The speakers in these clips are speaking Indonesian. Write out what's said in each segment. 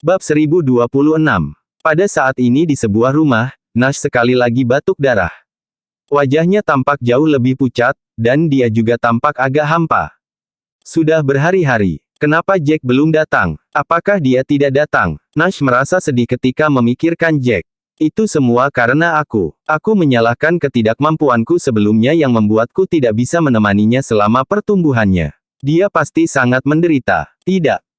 Bab 1026. Pada saat ini di sebuah rumah, Nash sekali lagi batuk darah. Wajahnya tampak jauh lebih pucat, dan dia juga tampak agak hampa. Sudah berhari-hari. Kenapa Jack belum datang? Apakah dia tidak datang? Nash merasa sedih ketika memikirkan Jack. Itu semua karena aku. Aku menyalahkan ketidakmampuanku sebelumnya yang membuatku tidak bisa menemaninya selama pertumbuhannya. Dia pasti sangat menderita.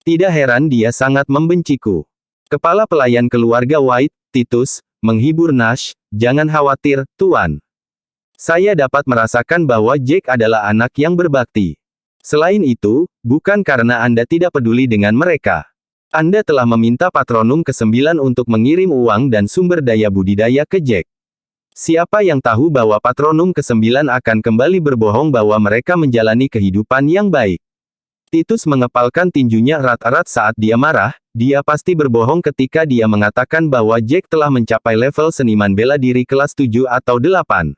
Tidak heran dia sangat membenciku. Kepala pelayan keluarga White, Titus, menghibur Nash, "Jangan khawatir, Tuan. Saya dapat merasakan bahwa Jack adalah anak yang berbakti. Selain itu, bukan karena Anda tidak peduli dengan mereka. Anda telah meminta patronum ke-9 untuk mengirim uang dan sumber daya budidaya ke Jack. Siapa yang tahu bahwa patronum ke-9 akan kembali berbohong bahwa mereka menjalani kehidupan yang baik?" Titus mengepalkan tinjunya erat-erat saat dia marah. Dia pasti berbohong ketika dia mengatakan bahwa Jack telah mencapai level seniman bela diri kelas 7 atau 8.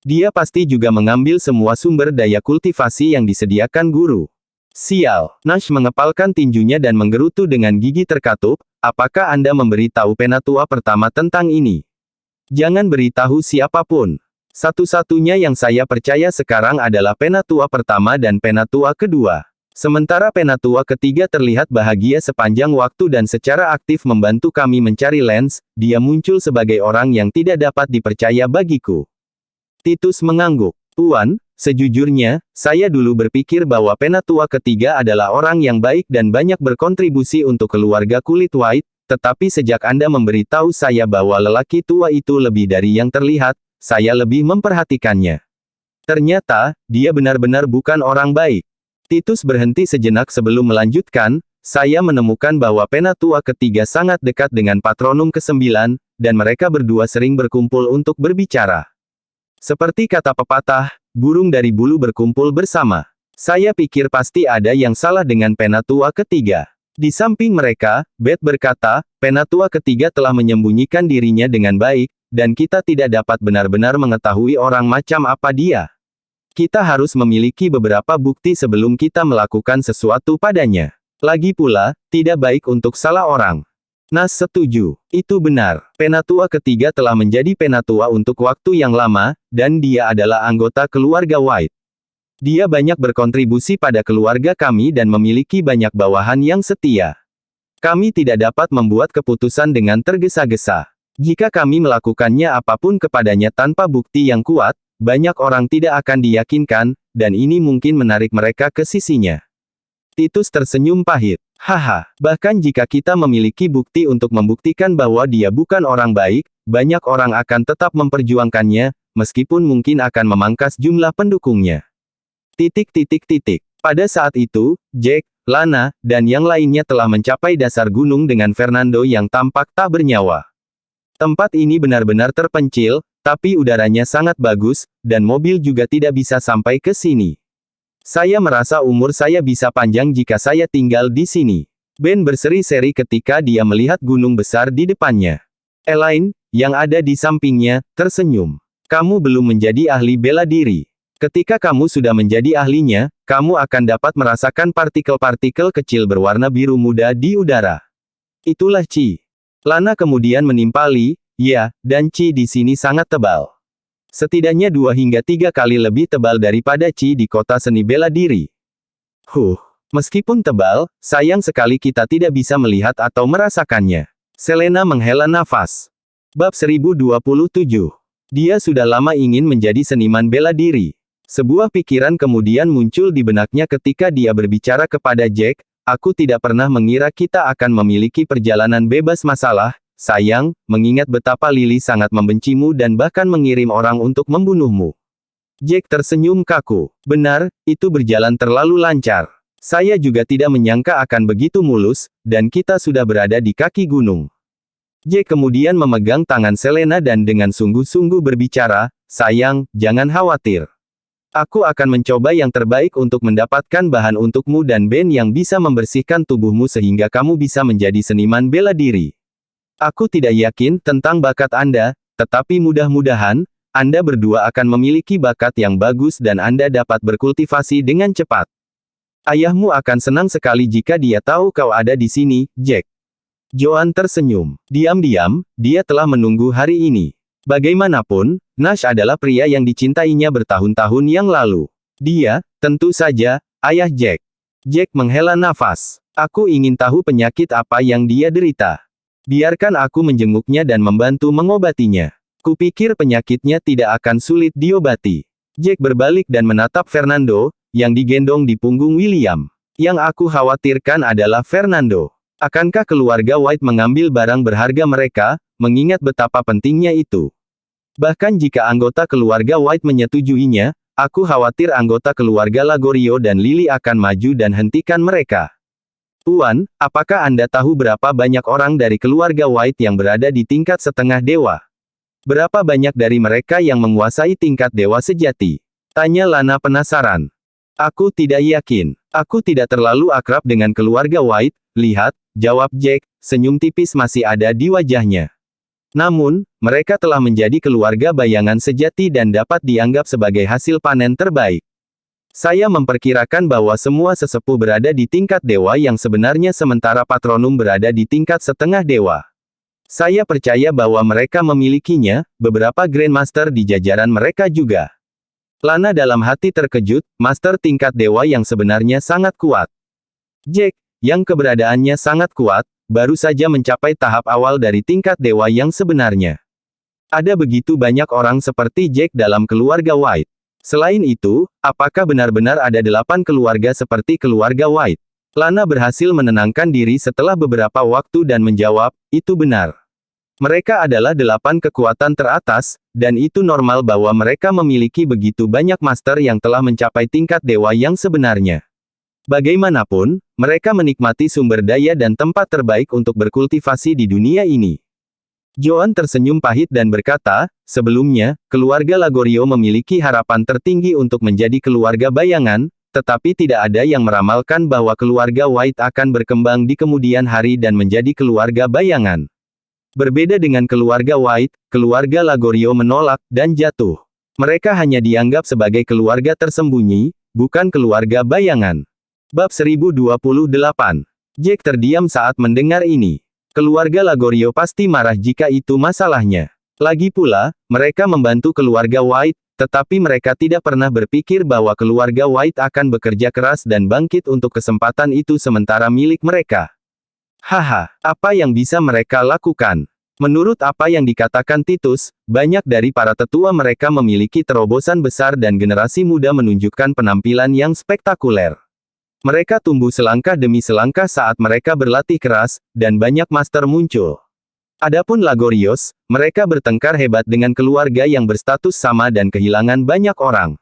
Dia pasti juga mengambil semua sumber daya kultivasi yang disediakan guru. Sial. Nash mengepalkan tinjunya dan menggerutu dengan gigi terkatup. "Apakah Anda memberitahu penatua pertama tentang ini?" "Jangan beritahu siapapun. Satu-satunya yang saya percaya sekarang adalah penatua pertama dan penatua kedua. Sementara penatua ketiga terlihat bahagia sepanjang waktu dan secara aktif membantu kami mencari Lance, dia muncul sebagai orang yang tidak dapat dipercaya bagiku." Titus mengangguk. "Tuan, sejujurnya, saya dulu berpikir bahwa penatua ketiga adalah orang yang baik dan banyak berkontribusi untuk keluarga kulit White, tetapi sejak Anda memberitahu saya bahwa lelaki tua itu lebih dari yang terlihat, saya lebih memperhatikannya. Ternyata, dia benar-benar bukan orang baik." Titus berhenti sejenak sebelum melanjutkan, "Saya menemukan bahwa penatua ketiga sangat dekat dengan patronum ke-9, dan mereka berdua sering berkumpul untuk berbicara. Seperti kata pepatah, burung dari bulu berkumpul bersama. Saya pikir pasti ada yang salah dengan penatua ketiga. Di samping mereka, Beth berkata, penatua ketiga telah menyembunyikan dirinya dengan baik, dan kita tidak dapat benar-benar mengetahui orang macam apa dia. Kita harus memiliki beberapa bukti sebelum kita melakukan sesuatu padanya. Lagi pula, tidak baik untuk salah orang." Nash setuju. Itu benar. Penatua ketiga telah menjadi penatua untuk waktu yang lama, dan dia adalah anggota keluarga White. Dia banyak berkontribusi pada keluarga kami dan memiliki banyak bawahan yang setia. Kami tidak dapat membuat keputusan dengan tergesa-gesa. Jika kami melakukannya apapun kepadanya tanpa bukti yang kuat, banyak orang tidak akan diyakinkan, dan ini mungkin menarik mereka ke sisinya. Titus tersenyum pahit. "Haha, bahkan jika kita memiliki bukti untuk membuktikan bahwa dia bukan orang baik, banyak orang akan tetap memperjuangkannya, meskipun mungkin akan memangkas jumlah pendukungnya." Pada saat itu, Jack, Lana, dan yang lainnya telah mencapai dasar gunung dengan Fernando yang tampak tak bernyawa. Tempat ini benar-benar terpencil, tapi udaranya sangat bagus, dan mobil juga tidak bisa sampai ke sini. Saya merasa umur saya bisa panjang jika saya tinggal di sini. Ben berseri-seri ketika dia melihat gunung besar di depannya. Elaine, yang ada di sampingnya, tersenyum. "Kamu belum menjadi ahli bela diri. Ketika kamu sudah menjadi ahlinya, kamu akan dapat merasakan partikel-partikel kecil berwarna biru muda di udara. Itulah Qi." Lana kemudian menimpali, "Ya, dan Qi di sini sangat tebal. Setidaknya 2 hingga 3 kali lebih tebal daripada Qi di kota seni bela diri. Meskipun tebal, sayang sekali kita tidak bisa melihat atau merasakannya." Selena menghela nafas. Bab 1027. Dia sudah lama ingin menjadi seniman bela diri. Sebuah pikiran kemudian muncul di benaknya ketika dia berbicara kepada Jack, "Aku tidak pernah mengira kita akan memiliki perjalanan bebas masalah, sayang, mengingat betapa Lily sangat membencimu dan bahkan mengirim orang untuk membunuhmu." Jack tersenyum kaku. "Benar, itu berjalan terlalu lancar. Saya juga tidak menyangka akan begitu mulus, dan kita sudah berada di kaki gunung." Jack kemudian memegang tangan Selena dan dengan sungguh-sungguh berbicara, "Sayang, jangan khawatir. Aku akan mencoba yang terbaik untuk mendapatkan bahan untukmu dan Ben yang bisa membersihkan tubuhmu sehingga kamu bisa menjadi seniman bela diri. Aku tidak yakin tentang bakat Anda, tetapi mudah-mudahan, Anda berdua akan memiliki bakat yang bagus dan Anda dapat berkultivasi dengan cepat. Ayahmu akan senang sekali jika dia tahu kau ada di sini, Jack." Joan tersenyum. Diam-diam, dia telah menunggu hari ini. Bagaimanapun, Nash adalah pria yang dicintainya bertahun-tahun yang lalu. Dia, tentu saja, ayah Jack. Jack menghela nafas. Aku ingin tahu penyakit apa yang dia derita. Biarkan aku menjenguknya dan membantu mengobatinya. Kupikir penyakitnya tidak akan sulit diobati. Jack berbalik dan menatap Fernando, yang digendong di punggung William. Yang aku khawatirkan adalah Fernando. Akankah keluarga White mengambil barang berharga mereka, mengingat betapa pentingnya itu? Bahkan jika anggota keluarga White menyetujuinya, aku khawatir anggota keluarga Lagorio dan Lily akan maju dan hentikan mereka. Tuan, apakah Anda tahu berapa banyak orang dari keluarga White yang berada di tingkat setengah dewa? Berapa banyak dari mereka yang menguasai tingkat dewa sejati? Tanya Lana penasaran. Aku tidak yakin. Aku tidak terlalu akrab dengan keluarga White, lihat, jawab Jack, senyum tipis masih ada di wajahnya. Namun, mereka telah menjadi keluarga bayangan sejati dan dapat dianggap sebagai hasil panen terbaik. Saya memperkirakan bahwa semua sesepuh berada di tingkat dewa yang sebenarnya sementara patronum berada di tingkat setengah dewa. Saya percaya bahwa mereka memilikinya, beberapa Grandmaster di jajaran mereka juga. Lana dalam hati terkejut, master tingkat dewa yang sebenarnya sangat kuat. Jack, yang keberadaannya sangat kuat, baru saja mencapai tahap awal dari tingkat dewa yang sebenarnya. Ada begitu banyak orang seperti Jack dalam keluarga White. Selain itu, apakah benar-benar ada 8 keluarga seperti keluarga White? Lana berhasil menenangkan diri setelah beberapa waktu dan menjawab, itu benar. Mereka adalah 8 kekuatan teratas, dan itu normal bahwa mereka memiliki begitu banyak master yang telah mencapai tingkat dewa yang sebenarnya. Bagaimanapun, mereka menikmati sumber daya dan tempat terbaik untuk berkultivasi di dunia ini. Joan tersenyum pahit dan berkata, sebelumnya, keluarga Lagorio memiliki harapan tertinggi untuk menjadi keluarga bayangan, tetapi tidak ada yang meramalkan bahwa keluarga White akan berkembang di kemudian hari dan menjadi keluarga bayangan. Berbeda dengan keluarga White, keluarga Lagorio menolak dan jatuh. Mereka hanya dianggap sebagai keluarga tersembunyi, bukan keluarga bayangan. Bab 1028. Jack terdiam saat mendengar ini. Keluarga Lagorio pasti marah jika itu masalahnya. Lagi pula, mereka membantu keluarga White, tetapi mereka tidak pernah berpikir bahwa keluarga White akan bekerja keras dan bangkit untuk kesempatan itu sementara milik mereka. Haha, apa yang bisa mereka lakukan? Menurut apa yang dikatakan Titus, banyak dari para tetua mereka memiliki terobosan besar dan generasi muda menunjukkan penampilan yang spektakuler. Mereka tumbuh selangkah demi selangkah saat mereka berlatih keras, dan banyak master muncul. Adapun Lagorios, mereka bertengkar hebat dengan keluarga yang berstatus sama dan kehilangan banyak orang.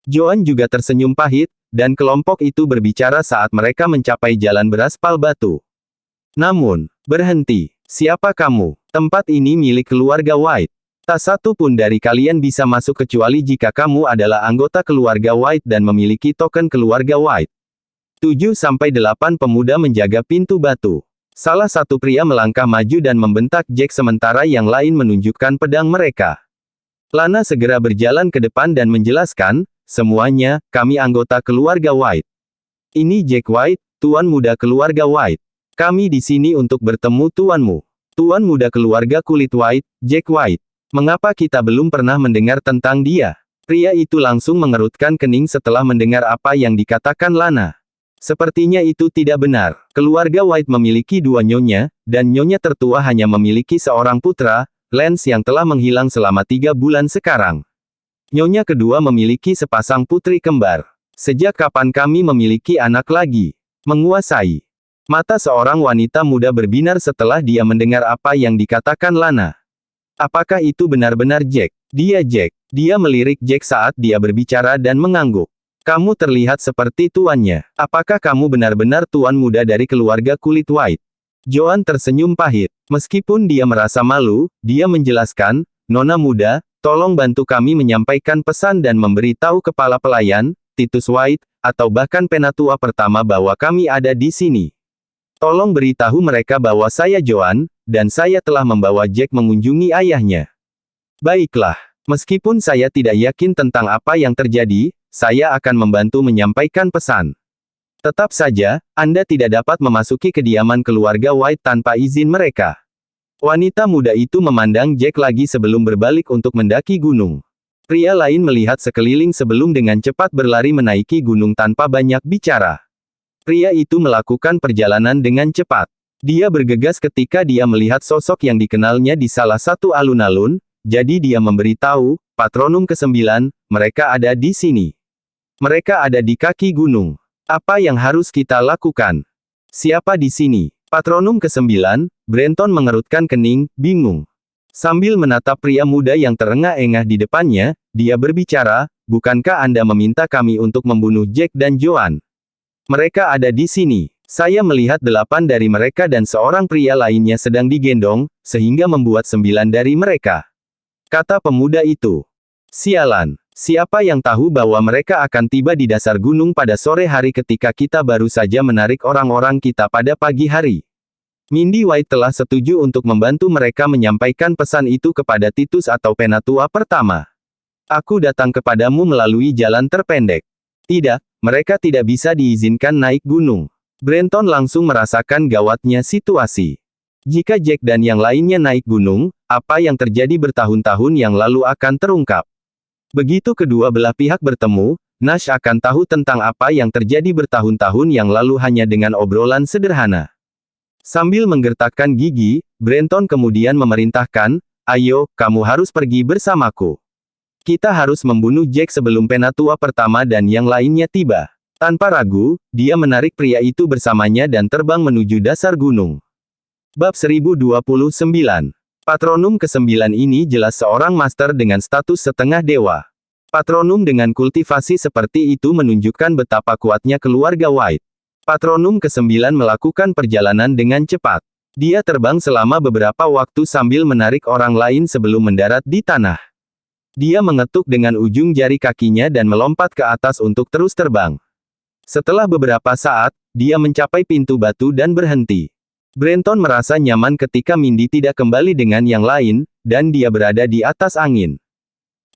Joan juga tersenyum pahit, dan kelompok itu berbicara saat mereka mencapai jalan beraspal batu. Namun, berhenti. Siapa kamu? Tempat ini milik keluarga White. Tak satu pun dari kalian bisa masuk kecuali jika kamu adalah anggota keluarga White dan memiliki token keluarga White. 7-8 pemuda menjaga pintu batu. Salah satu pria melangkah maju dan membentak Jack sementara yang lain menunjukkan pedang mereka. Lana segera berjalan ke depan dan menjelaskan, semuanya, kami anggota keluarga White. Ini Jack White, tuan muda keluarga White. Kami di sini untuk bertemu tuanmu. Tuan muda keluarga kulit White, Jack White. Mengapa kita belum pernah mendengar tentang dia? Pria itu langsung mengerutkan kening setelah mendengar apa yang dikatakan Lana. Sepertinya itu tidak benar. Keluarga White memiliki 2 nyonya, dan nyonya tertua hanya memiliki seorang putra, Lance yang telah menghilang selama 3 bulan sekarang. Nyonya kedua memiliki sepasang putri kembar. Sejak kapan kami memiliki anak lagi? Menguasai. Mata seorang wanita muda berbinar setelah dia mendengar apa yang dikatakan Lana. Apakah itu benar-benar Jack? Dia Jack. Dia melirik Jack saat dia berbicara dan mengangguk. Kamu terlihat seperti tuannya. Apakah kamu benar-benar tuan muda dari keluarga kulit White? Joan tersenyum pahit. Meskipun dia merasa malu, dia menjelaskan, Nona muda, tolong bantu kami menyampaikan pesan dan memberi tahu kepala pelayan, Titus White, atau bahkan penatua pertama bahwa kami ada di sini. Tolong beritahu mereka bahwa saya Joan, dan saya telah membawa Jack mengunjungi ayahnya. Baiklah. Meskipun saya tidak yakin tentang apa yang terjadi, saya akan membantu menyampaikan pesan. Tetap saja, Anda tidak dapat memasuki kediaman keluarga White tanpa izin mereka. Wanita muda itu memandang Jack lagi sebelum berbalik untuk mendaki gunung. Pria lain melihat sekeliling sebelum dengan cepat berlari menaiki gunung tanpa banyak bicara. Pria itu melakukan perjalanan dengan cepat. Dia bergegas ketika dia melihat sosok yang dikenalnya di salah satu alun-alun, jadi dia memberitahu, Patronum ke-9, mereka ada di sini. Mereka ada di kaki gunung. Apa yang harus kita lakukan? Siapa di sini? Patronum ke-9, Brenton mengerutkan kening, bingung. Sambil menatap pria muda yang terengah-engah di depannya, dia berbicara, bukankah Anda meminta kami untuk membunuh Jack dan Joan? Mereka ada di sini. Saya melihat 8 dari mereka dan seorang pria lainnya sedang digendong, sehingga membuat 9 dari mereka. Kata pemuda itu. Sialan. Siapa yang tahu bahwa mereka akan tiba di dasar gunung pada sore hari ketika kita baru saja menarik orang-orang kita pada pagi hari? Mindy White telah setuju untuk membantu mereka menyampaikan pesan itu kepada Titus atau Penatua pertama. Aku datang kepadamu melalui jalan terpendek. Tidak, mereka tidak bisa diizinkan naik gunung. Brenton langsung merasakan gawatnya situasi. Jika Jack dan yang lainnya naik gunung, apa yang terjadi bertahun-tahun yang lalu akan terungkap. Begitu kedua belah pihak bertemu, Nash akan tahu tentang apa yang terjadi bertahun-tahun yang lalu hanya dengan obrolan sederhana. Sambil menggertakkan gigi, Brenton kemudian memerintahkan, ayo, kamu harus pergi bersamaku. Kita harus membunuh Jack sebelum Penatua pertama dan yang lainnya tiba. Tanpa ragu, dia menarik pria itu bersamanya dan terbang menuju dasar gunung. Bab 1029. Patronum ke-9 ini jelas seorang master dengan status setengah dewa. Patronum dengan kultivasi seperti itu menunjukkan betapa kuatnya keluarga White. Patronum ke-9 melakukan perjalanan dengan cepat. Dia terbang selama beberapa waktu sambil menarik orang lain sebelum mendarat di tanah. Dia mengetuk dengan ujung jari kakinya dan melompat ke atas untuk terus terbang. Setelah beberapa saat, dia mencapai pintu batu dan berhenti. Brenton merasa nyaman ketika Mindy tidak kembali dengan yang lain, dan dia berada di atas angin.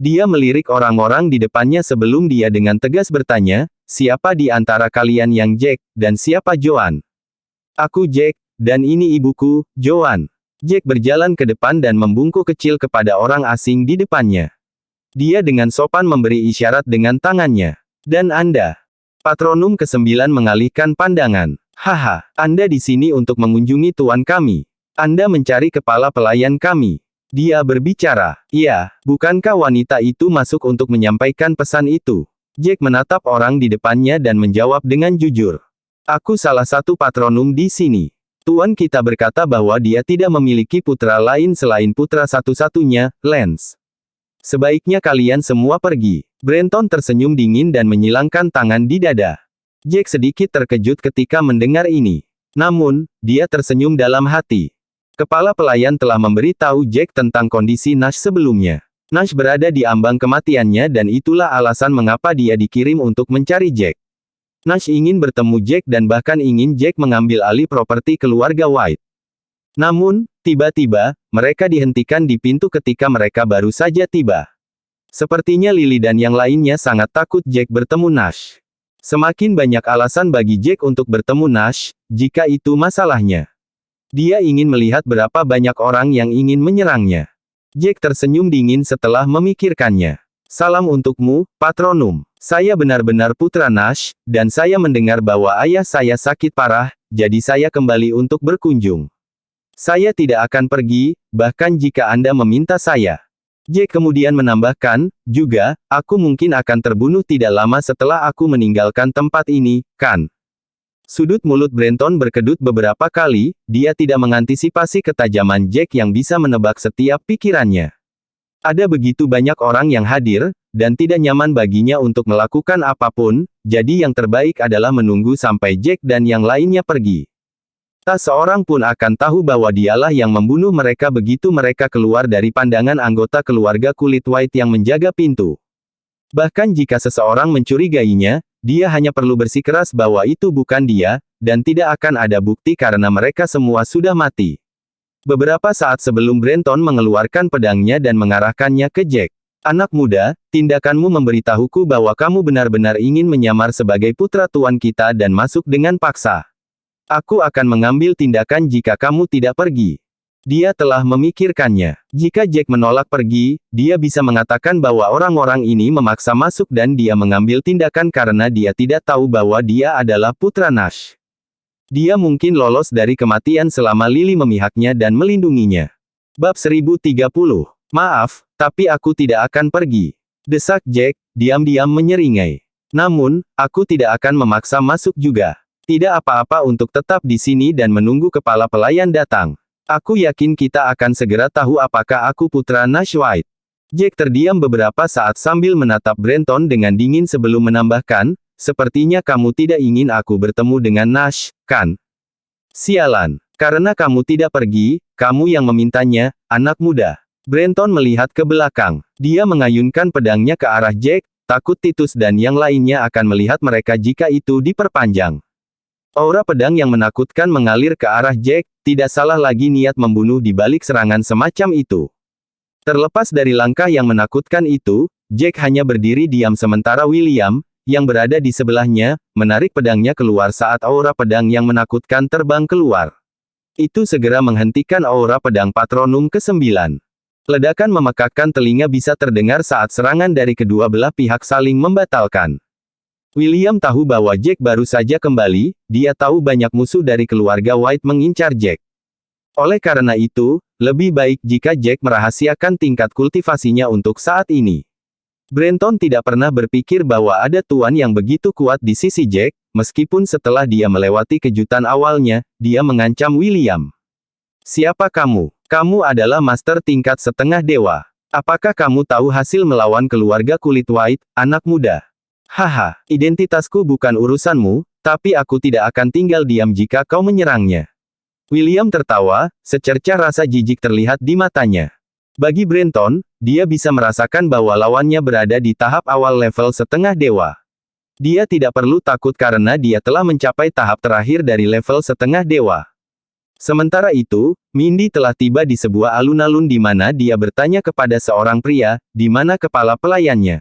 Dia melirik orang-orang di depannya sebelum dia dengan tegas bertanya, siapa di antara kalian yang Jack, dan siapa Joan? Aku Jack, dan ini ibuku, Joan. Jack berjalan ke depan dan membungkuk kecil kepada orang asing di depannya. Dia dengan sopan memberi isyarat dengan tangannya. Dan Anda? Patronum ke-9 mengalihkan pandangan. Haha, Anda di sini untuk mengunjungi tuan kami. Anda mencari kepala pelayan kami. Dia berbicara. Iya, bukankah wanita itu masuk untuk menyampaikan pesan itu? Jack menatap orang di depannya dan menjawab dengan jujur. Aku salah satu patronum di sini. Tuan kita berkata bahwa dia tidak memiliki putra lain selain putra satu-satunya, Lance. Sebaiknya kalian semua pergi. Brenton tersenyum dingin dan menyilangkan tangan di dada. Jack sedikit terkejut ketika mendengar ini. Namun, dia tersenyum dalam hati. Kepala pelayan telah memberitahu Jack tentang kondisi Nash sebelumnya. Nash berada di ambang kematiannya dan itulah alasan mengapa dia dikirim untuk mencari Jack. Nash ingin bertemu Jack dan bahkan ingin Jack mengambil alih properti keluarga White. Namun, tiba-tiba, mereka dihentikan di pintu ketika mereka baru saja tiba. Sepertinya Lily dan yang lainnya sangat takut Jack bertemu Nash. Semakin banyak alasan bagi Jack untuk bertemu Nash, jika itu masalahnya. Dia ingin melihat berapa banyak orang yang ingin menyerangnya. Jack tersenyum dingin setelah memikirkannya. Salam untukmu, Patronum. Saya benar-benar putra Nash, dan saya mendengar bahwa ayah saya sakit parah, jadi saya kembali untuk berkunjung. Saya tidak akan pergi, bahkan jika Anda meminta saya. Jack kemudian menambahkan, juga, aku mungkin akan terbunuh tidak lama setelah aku meninggalkan tempat ini, kan? Sudut mulut Brenton berkedut beberapa kali, dia tidak mengantisipasi ketajaman Jack yang bisa menebak setiap pikirannya. Ada begitu banyak orang yang hadir, dan tidak nyaman baginya untuk melakukan apapun, jadi yang terbaik adalah menunggu sampai Jack dan yang lainnya pergi. Tak seorang pun akan tahu bahwa dialah yang membunuh mereka begitu mereka keluar dari pandangan anggota keluarga kulit White yang menjaga pintu. Bahkan jika seseorang mencurigainya, dia hanya perlu bersikeras bahwa itu bukan dia, dan tidak akan ada bukti karena mereka semua sudah mati. Beberapa saat sebelum Brenton mengeluarkan pedangnya dan mengarahkannya ke Jack. Anak muda, tindakanmu memberitahuku bahwa kamu benar-benar ingin menyamar sebagai putra tuan kita dan masuk dengan paksa. Aku akan mengambil tindakan jika kamu tidak pergi. Dia telah memikirkannya. Jika Jack menolak pergi, dia bisa mengatakan bahwa orang-orang ini memaksa masuk dan dia mengambil tindakan karena dia tidak tahu bahwa dia adalah putra Nash. Dia mungkin lolos dari kematian selama Lily memihaknya dan melindunginya. Bab 1030. Maaf, tapi aku tidak akan pergi. Desak Jack, diam-diam menyeringai. Namun, aku tidak akan memaksa masuk juga. Tidak apa-apa untuk tetap di sini dan menunggu kepala pelayan datang. Aku yakin kita akan segera tahu apakah aku putra Nash White. Jack terdiam beberapa saat sambil menatap Brenton dengan dingin sebelum menambahkan, sepertinya kamu tidak ingin aku bertemu dengan Nash, kan? Sialan. Karena kamu tidak pergi, kamu yang memintanya, anak muda. Brenton melihat ke belakang. Dia mengayunkan pedangnya ke arah Jack, takut Titus dan yang lainnya akan melihat mereka jika itu diperpanjang. Aura pedang yang menakutkan mengalir ke arah Jack, tidak salah lagi niat membunuh di balik serangan semacam itu. Terlepas dari langkah yang menakutkan itu, Jack hanya berdiri diam sementara William, yang berada di sebelahnya, menarik pedangnya keluar saat aura pedang yang menakutkan terbang keluar. Itu segera menghentikan aura pedang Patronum ke-9. Ledakan memekakkan telinga bisa terdengar saat serangan dari kedua belah pihak saling membatalkan. William tahu bahwa Jack baru saja kembali, dia tahu banyak musuh dari keluarga White mengincar Jack. Oleh karena itu, lebih baik jika Jack merahasiakan tingkat kultivasinya untuk saat ini. Brenton tidak pernah berpikir bahwa ada tuan yang begitu kuat di sisi Jack, meskipun setelah dia melewati kejutan awalnya, dia mengancam William. Siapa kamu? Kamu adalah master tingkat setengah dewa. Apakah kamu tahu hasil melawan keluarga kulit White, anak muda? Haha, identitasku bukan urusanmu, tapi aku tidak akan tinggal diam jika kau menyerangnya. William tertawa, secercah rasa jijik terlihat di matanya. Bagi Brenton, dia bisa merasakan bahwa lawannya berada di tahap awal level setengah dewa. Dia tidak perlu takut karena dia telah mencapai tahap terakhir dari level setengah dewa. Sementara itu, Mindy telah tiba di sebuah alun-alun di mana dia bertanya kepada seorang pria, di mana kepala pelayannya.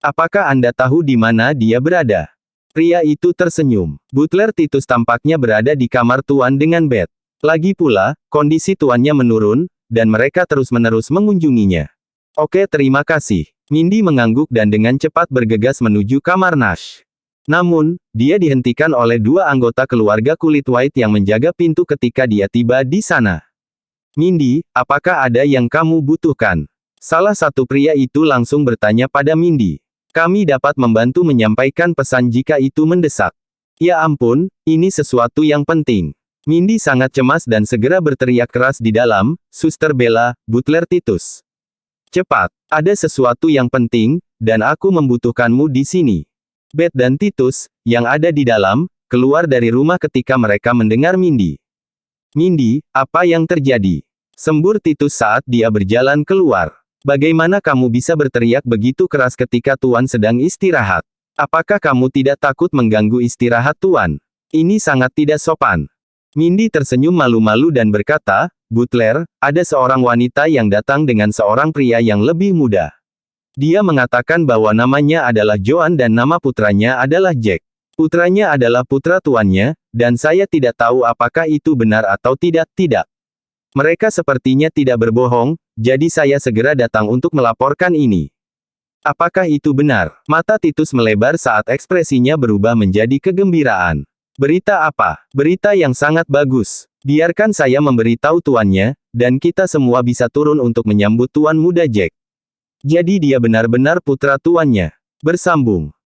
Apakah Anda tahu di mana dia berada? Pria itu tersenyum. Butler Titus tampaknya berada di kamar tuan dengan Beth. Lagi pula, kondisi tuannya menurun, dan mereka terus-menerus mengunjunginya. Oke, terima kasih. Mindy mengangguk dan dengan cepat bergegas menuju kamar Nash. Namun, dia dihentikan oleh dua anggota keluarga kulit White yang menjaga pintu ketika dia tiba di sana. Mindy, apakah ada yang kamu butuhkan? Salah satu pria itu langsung bertanya pada Mindy. Kami dapat membantu menyampaikan pesan jika itu mendesak. Ya ampun, ini sesuatu yang penting. Mindy sangat cemas dan segera berteriak keras di dalam, Suster Bella, Butler Titus. Cepat, ada sesuatu yang penting, dan aku membutuhkanmu di sini. Beth dan Titus, yang ada di dalam, keluar dari rumah ketika mereka mendengar Mindy. Mindy, apa yang terjadi? Sembur Titus saat dia berjalan keluar. Bagaimana kamu bisa berteriak begitu keras ketika Tuan sedang istirahat? Apakah kamu tidak takut mengganggu istirahat Tuan? Ini sangat tidak sopan. Mindy tersenyum malu-malu dan berkata, Butler, ada seorang wanita yang datang dengan seorang pria yang lebih muda. Dia mengatakan bahwa namanya adalah Joan dan nama putranya adalah Jack. Putranya adalah putra tuannya, dan saya tidak tahu apakah itu benar atau tidak. Mereka sepertinya tidak berbohong, jadi saya segera datang untuk melaporkan ini. Apakah itu benar? Mata Titus melebar saat ekspresinya berubah menjadi kegembiraan. Berita apa? Berita yang sangat bagus. Biarkan saya memberitahu tuannya, dan kita semua bisa turun untuk menyambut tuan muda Jack. Jadi dia benar-benar putra tuannya. Bersambung.